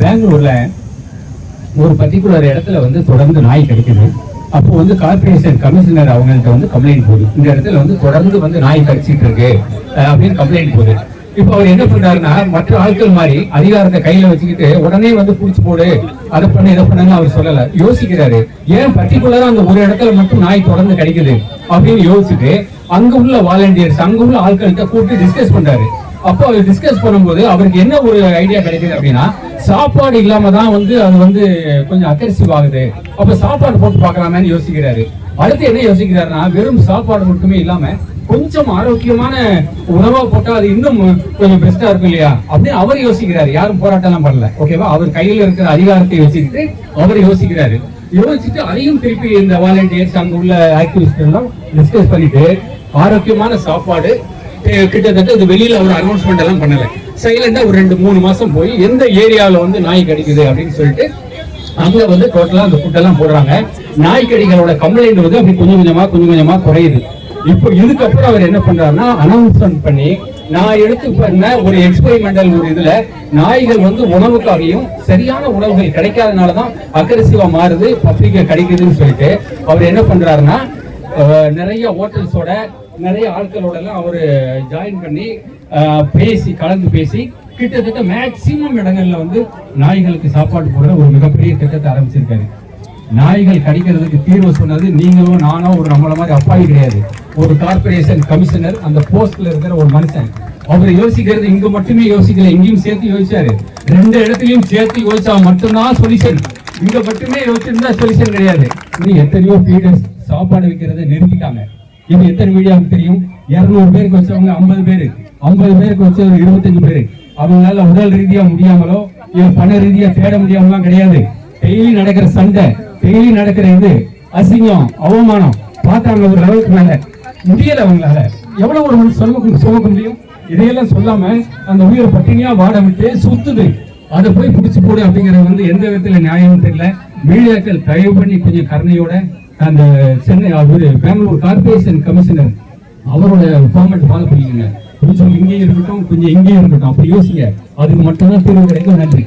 பெங்களூர்ல ஒரு பர்டிகுலர் இடத்துல வந்து தொடர்ந்து நாய் கிடைக்குது. அப்போ வந்து கார்பரேஷன் கமிஷனர் அவங்கள்ட்ட வந்து கம்ப்ளைண்ட் போகுது, இந்த இடத்துல வந்து தொடர்ந்து வந்து நாய் கடிச்சிட்டு இருக்கு அப்படின்னு கம்ப்ளைண்ட் போகுது. இப்போ அவர் என்ன பண்றாருன்னா, மற்ற ஆட்கள் மாதிரி அதிகாரத்தை கையில வச்சுக்கிட்டு உடனே வந்து புடிச்சு போடு, அதை பண்ணு இதை பண்ணு அவர் சொல்லல. யோசிக்கிறாரு, ஏன் பர்டிகுலரா அந்த ஒரு இடத்துல மட்டும் நாய் தொடர்ந்து கிடைக்குது அப்படின்னு யோசிச்சுட்டு அங்க உள்ள வாலண்டியர்ஸ், அங்க உள்ள ஆட்கள்கிட்ட கூப்பிட்டு டிஸ்கஸ் பண்றாரு. அப்போ அவர் டிஸ்கஸ் பண்ணும்போது அவருக்கு என்ன ஒரு ஐடியா கிடைக்குது அப்படின்னா, சாப்பாடு இல்லாம தான் வந்து அது வந்து கொஞ்சம் அக்ரெசிவ் ஆகுது, அப்ப சாப்பாடு போட்டு பார்க்கலாமேன்னு யோசிக்கிறாரு. அடுத்து என்ன யோசிக்கிறாருன்னா, வெறும் சாப்பாடு மட்டுமே இல்லாம கொஞ்சம் ஆரோக்கியமான உணவா போட்டா அது இன்னும் கொஞ்சம் பெஸ்டா இருக்கும் இல்லையா அப்படின்னு அவர் யோசிக்கிறாரு. யாரும் போராட்டம் பண்ணல, ஓகேவா? அவர் கையில இருக்கிற அதிகாரத்தை வச்சுக்கிட்டு அவர் யோசிக்கிறாரு. யோசிச்சுட்டு அதையும் திருப்பி இந்த வாலண்டியர்ஸ் அங்க உள்ள ஆக்டிவிஸ்ட் எல்லாம் டிஸ்கஸ் பண்ணிட்டு ஆரோக்கியமான சாப்பாடு கிட்டத்தட்ட இது வெளியில ஒரு அனௌன்ஸ்மெண்ட் எல்லாம் பண்ணல, சைலண்டா ஒரு 2-3 மாசம் போய் எந்த ஏரியாவில வந்து நாய் கிடைக்குது அப்படின்னு சொல்லிட்டு அங்க வந்து டோட்டலா அந்த ஃபுட் எல்லாம் போடுறாங்க. நாய்க்கடிகளோட கம்ப்ளைண்ட் வந்து அப்படி கொஞ்சம் கொஞ்சமா குறையுது. இப்போ இதுக்கப்புறம் அவர் என்ன பண்றாருன்னா, அனௌன்ஸ்மெண்ட் பண்ணி நான் எடுத்து பண்ண ஒரு எக்ஸ்பெரிமெண்டல் ஒரு இதுல நாய்கள் வந்து உணவுக்காகவும் சரியான உணவுகள் கிடைக்காதனாலதான் அக்ரெசிவா மாறுது, பப்ளிக்கா கிடைக்குதுன்னு சொல்லிட்டு அவர் என்ன பண்றாருன்னா, நிறைய ஹோட்டல்ஸோட நிறைய ஆட்களோட எல்லாம் அவரு ஜாயின் பண்ணி கலந்து பேசி கிட்டத்தட்ட மேக்சிமம் இடங்கள்ல வந்து நாய்களுக்கு சாப்பாடு போடுற ஒரு மிகப்பெரிய திட்டத்தை ஆரம்பிச்சிருக்காரு. நாய்கள் கடிக்கிறதுக்கு தீர்வு சொன்னது நீங்களும் நானோ ஒரு நம்மள மாதிரி அப்பாவி கிடையாது, ஒரு கார்பரேஷன் கமிஷனர், அந்த போஸ்ட்ல இருக்கிற ஒரு மனுஷன். அவர் யோசிக்கிறது இங்க மட்டுமே யோசிக்கல, இங்கேயும் சேர்த்து யோசிச்சாரு. 2 இடத்துலயும் சேர்த்து யோசிச்சா மட்டும்தான் சொல்யூஷன். இங்க மட்டுமே யோசிச்சிருந்தா சொல்யூஷன் கிடையாது. இன்னும் எத்தனையோ ஃபீடர்ஸ் சாப்பாடு வைக்கிறத நிறுத்திட்டாங்க. இது எத்தனை மீடியாவுக்கு தெரியும்? 200 பேருக்கு வச்சவங்க 50 பேரு, 50 பேருக்கு வச்சவங்க 25 பேரு. அவங்களால உடல் ரீதியா முடியாமலோ இல்ல பண ரீதியா தேட முடியாமலாம் கிடையாது. டெய்லி நடக்கிற சண்டை, டெய்லி நடக்கிற இது அசிங்கம், அவமானம் பார்த்தாங்க ஒரு லெவலுக்கு மேல முடியல. அவங்களால எவ்வளவு ஒரு சுமக்க முடியும்? இதையெல்லாம் சொல்லாம அந்த உயிரை பட்டினியா வாட விட்டு சுத்துது, அதை போய் பிடிச்சு போடு அப்படிங்கிறது வந்து எந்த விதத்துல நியாயம் தெரியல. மீடியாக்கள் தயவு பண்ணி கொஞ்சம் கருணையோட அந்த சென்னை பெங்களூர் கார்பரேஷன் கமிஷனர் அவரோட ஃபார்மேட் ஃபாலோ பண்ணிக்கோங்க. கொஞ்சம் இங்கேயும் இருக்கட்டும், கொஞ்சம் இங்கேயும் இருக்கட்டும், அப்படி யோசிங்க. அதுக்கு மட்டும்தான் தீர்வு கிடைக்கும். நன்றி.